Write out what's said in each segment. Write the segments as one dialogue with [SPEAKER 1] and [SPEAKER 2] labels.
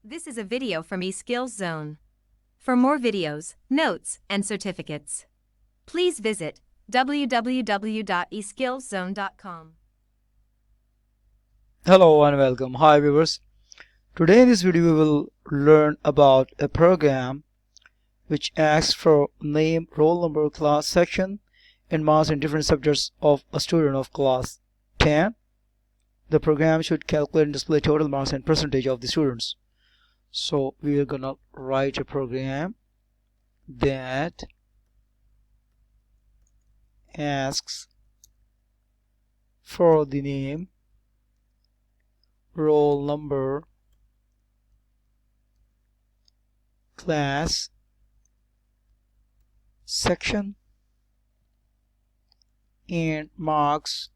[SPEAKER 1] This is a video from eSkills Zone. For more videos, notes, and certificates, please visit www.eskillszone.com.
[SPEAKER 2] Hello and welcome. Hi viewers. Today in this video we will learn about a program which asks for name, roll number, class, section, and marks in different subjects of a student of class 10. The program should calculate and display total marks and percentage of the students. So we are gonna write a program that asks for the name, roll number, class, section, and marks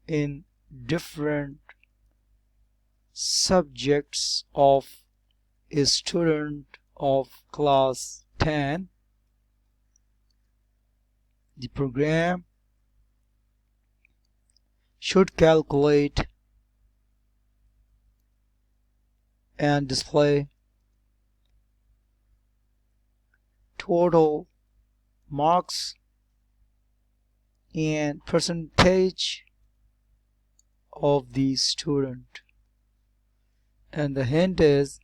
[SPEAKER 2] in different subjects of a student of class 10. The program should calculate and display total marks and percentage of the student. And the hint is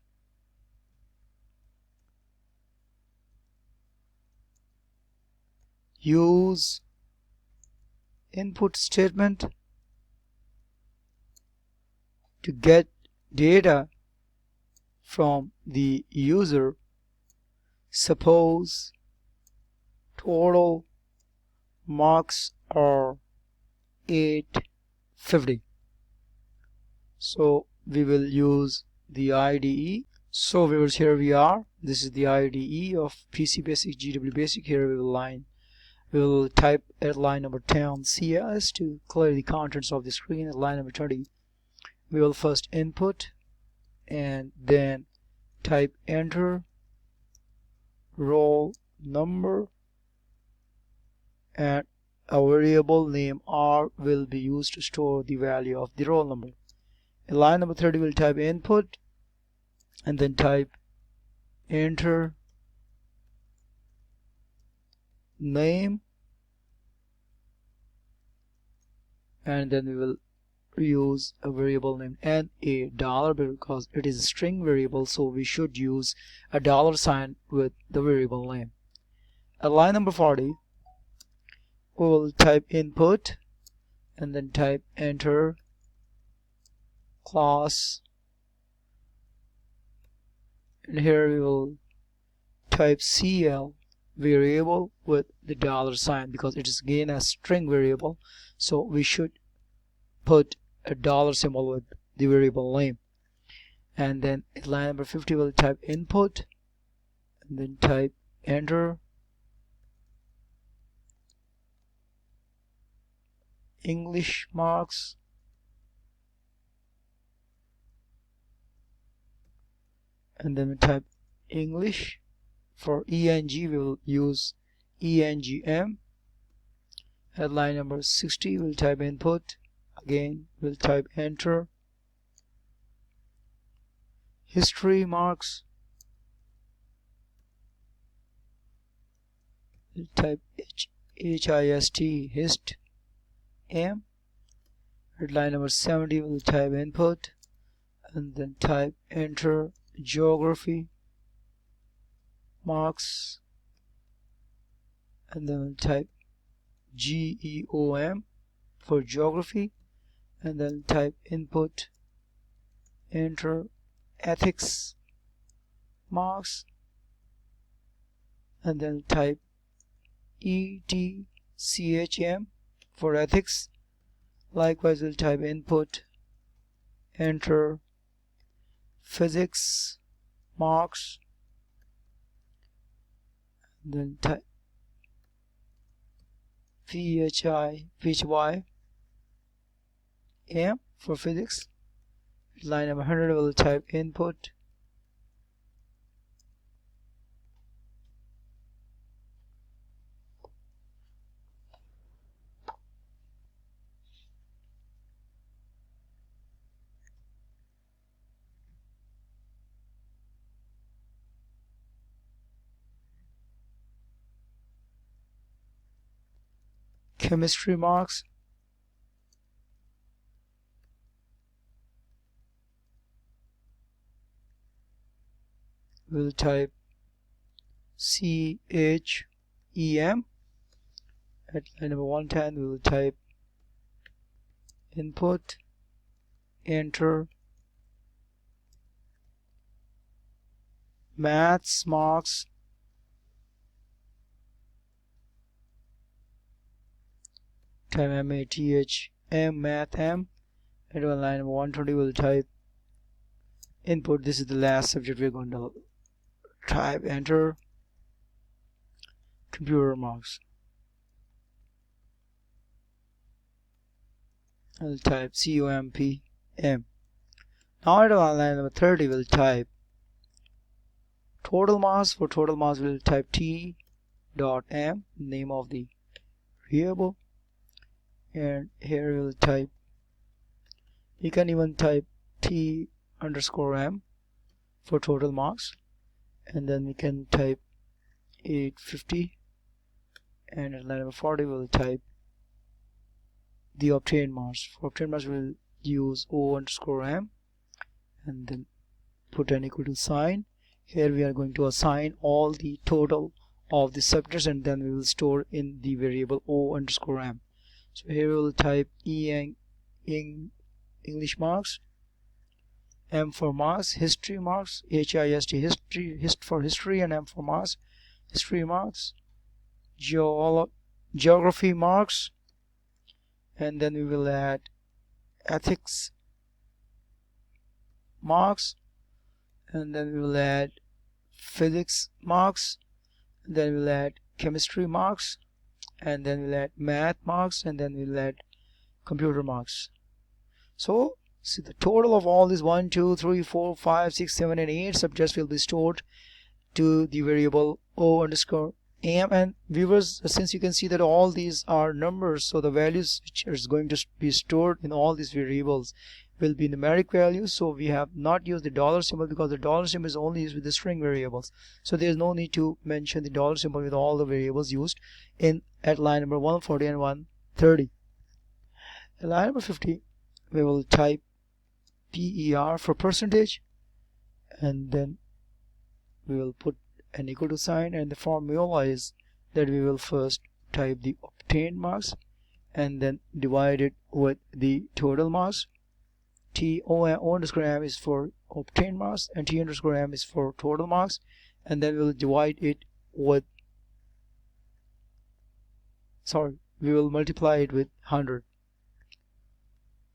[SPEAKER 2] use input statement to get data from the user. Suppose total marks are 850. So we will use the IDE. So viewers, here we are. This is the IDE of PC Basic, GW Basic. Here we will type at line number 10 CS to clear the contents of the screen. At line number 20 we will first input and then type enter, roll number, and a variable name R will be used to store the value of the roll number. In line number 30 we'll type input and then type enter, name, and then we will use a variable named $, because it is a string variable, so we should use a $sign with the variable name. At line number 40 we will type input and then type enter, class, and here we will type CL, variable with the $sign, because it is again a string variable, so we should put a $symbol with the variable name. And then at line number 50 we'll type input and then type enter, English marks, and then we type English. For ENG we will use ENGM. At line number 60 we'll type input, again we'll type enter, history marks, we'll type HIST M. At line number 70 we'll type input and then type enter, geography marks, and then we'll type GEOM for geography, and then type input, enter, ethics marks, and then type ETCHM for ethics. Likewise we'll type input, enter, physics marks, and then type PHY M for physics. Line number 100 we'll type input, chemistry marks, we'll type CHEM. At line number 110 we will type input, enter. Maths marks, type MATHM, math M. And on line number 120 we'll type input. This is the last subject we're going to type, enter. Computer marks, I'll type COMPM. Now at line number 30 we'll type total mass. For total mass we'll type T dot M, name of the variable, and here we'll type, you can even type T underscore M for total mass, and then we can type 850, and at line number 40 we'll type the obtained mass. For obtained mass we'll use O underscore M and then put an equal to sign. Here we are going to assign all the total of the subjects, and then we will store in the variable O underscore M. So here we will type English marks, M for marks, history marks, HIST, history for history, and M for marks, history marks, geography marks, and then we will add ethics marks, and then we will add physics marks, and then we'll add chemistry marks, and then we'll add math marks, and then we'll add computer marks. So see, the total of all these 1 2 3 4 5 6 7 and 8 subjects will be stored to the variable O underscore M. And viewers, since you can see that all these are numbers, so the values which is going to be stored in all these variables will be numeric values. So we have not used the dollar symbol because the dollar symbol is only used with the string variables, so there is no need to mention the dollar symbol with all the variables used in at line number 140 and 130. At line number 50 we will type PER for percentage, and then we will put an equal to sign, and the formula is that we will first type the obtained marks and then divide it with the total marks. O underscore M is for obtained marks and T underscore M is for total marks, and then we will divide it with, we will multiply it with 100.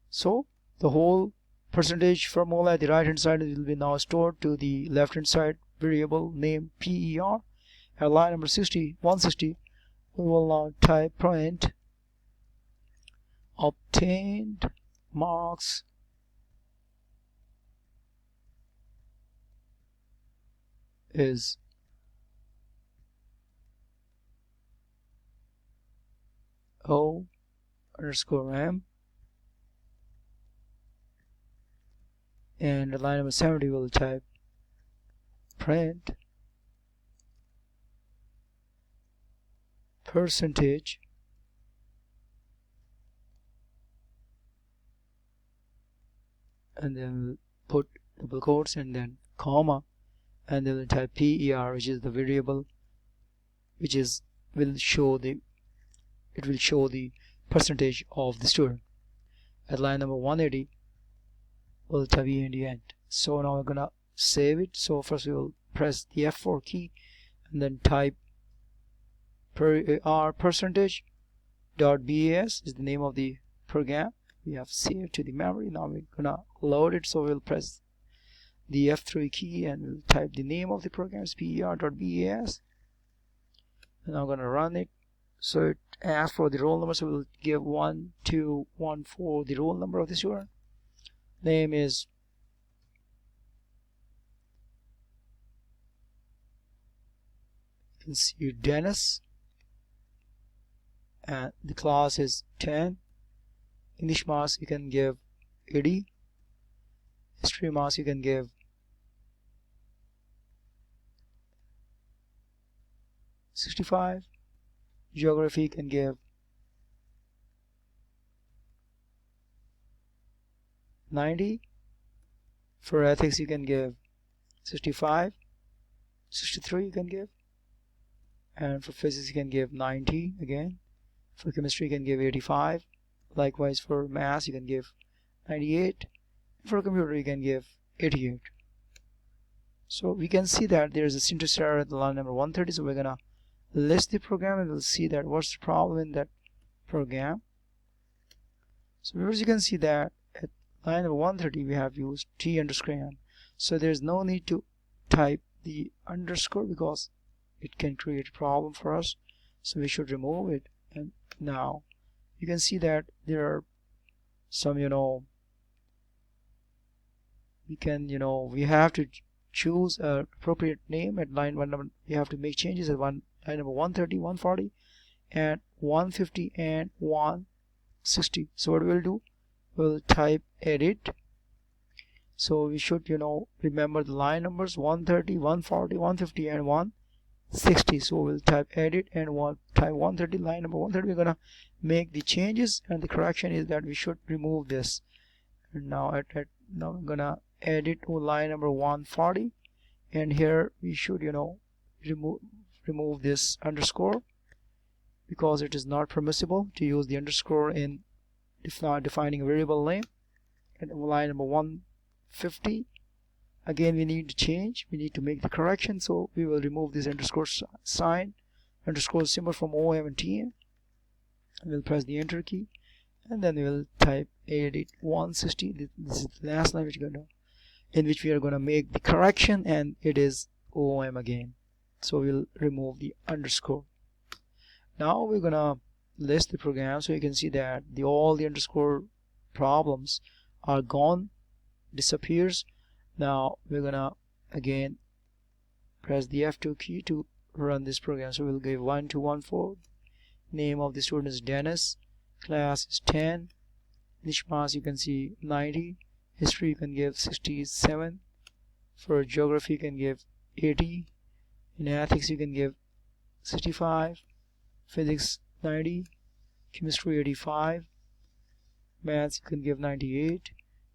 [SPEAKER 2] So the whole percentage formula at the right hand side will be now stored to the left hand side variable name PER. At line number 160 we will now type print obtained marks is O underscore M, and at line number 70 we'll type print percentage and then we'll put double quotes and then comma, and then we'll type PER, which is the variable which is will show the percentage of the student. At line number 180 we'll type end. So now we're gonna save it. So first we will press the F4 key and then type percentage dot .bas is the name of the program we have saved to the memory. Now we're gonna load it, so we'll press the F3 key and we'll type the name of the program is per.bas, and I'm gonna run it. So it asks for the roll number, so we'll give 1214 the roll number of the student. Name is you can see Dennis, and the class is 10. English marks you can give 80. History marks you can give 65. Geography you can give 90. For ethics you can give 65. 63 you can give, and for physics you can give 90 again. For chemistry you can give 85. Likewise for math you can give 98. For computer you can give 88. So we can see that there is a syntax error at the line number 130. So we're gonna list the program and we'll see that what's the problem in that program. So viewers, you can see that at line number 130 we have used t_n. So there's no need to type the underscore because it can create a problem for us, so we should remove it. And now you can see that there are some we have to choose a appropriate name at line 1 number. We have to make changes at line number 130, 140 and 150 and 160. So what we'll do, we'll type edit. So we should remember the line numbers 130, 140, 150 and 160. So we'll type edit and type 130, line number 130. We're gonna make the changes, and the correction is that we should remove this. And now now I'm gonna edit to line number 140, and here we should remove this underscore because it is not permissible to use the underscore in defining a variable name. And line number 150, again we need to change, we need to make the correction, so we will remove this underscore sign, underscore symbol from OM and TM, and we'll press the enter key, and then we will type edit 160. This is the last line in which we are going to make the correction, and it is OM again, so we'll remove the underscore. Now we're gonna list the program, so you can see that all the underscore problems are gone, disappears. Now we're gonna again press the F2 key to run this program. So we'll give 1214. Name of the student is Dennis. Class is 10. Nishmas you can see 90. History you can give 67. For geography you can give 80. In ethics you can give 65. Physics 90. Chemistry 85. Maths you can give 98.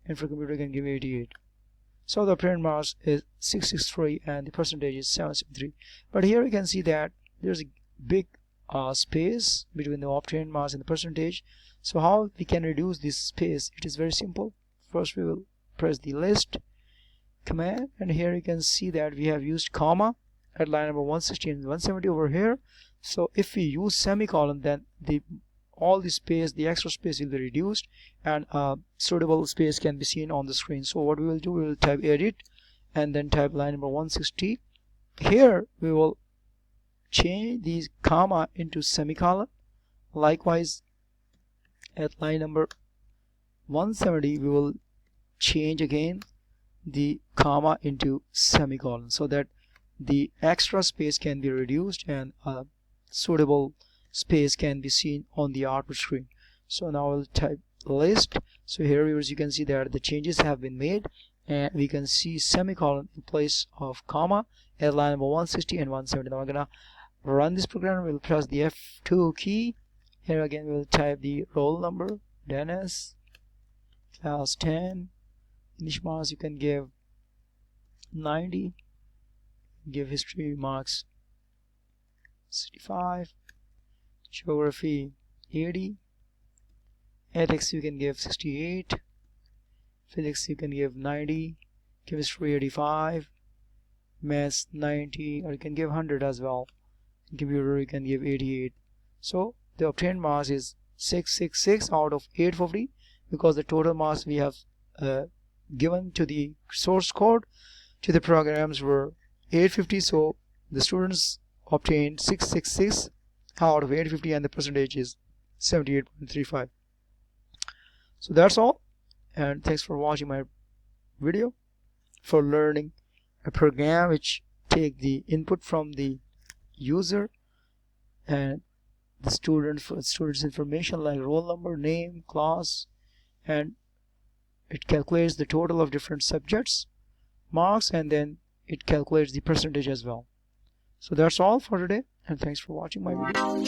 [SPEAKER 2] And for computer you can give 88. So the obtained marks is 663 and the percentage is 773. But here you can see that there's a big space between the obtained marks and the percentage. So how we can reduce this space? It is very simple. First we will press the list command, and here you can see that we have used comma at line number 160 and 170 over here. So if we use semicolon, then all the space, the extra space will be reduced, and suitable space can be seen on the screen. So what we will do, we will type edit and then type line number 160. Here we will change these comma into semicolon. Likewise at line number 170 we will change again the comma into semicolon, so that the extra space can be reduced and suitable space can be seen on the output screen. So now I'll type list. So here viewers, you can see that the changes have been made, and we can see semicolon in place of comma at line number 160 and 170. Now we're gonna run this program. We'll press the F2 key. Here again we'll type the roll number, Dennis, class 10. Nishmas you can give 90. Give history marks 65. Geography 80. Ethics you can give 68. Physics you can give 90. Chemistry 85. Maths 90, or you can give 100 as well. Computer you can give 88. So the obtained marks is 666 out of 850, because the total marks we have given to the source code to the programs were 850. So the students obtained 666 out of 850, and the percentage is 78.35. So that's all, and thanks for watching my video for learning a program which take the input from the user and the student's information like roll number, name, class, and it calculates the total of different subjects marks, and then it calculates the percentage as well. So that's all for today, and thanks for watching my video.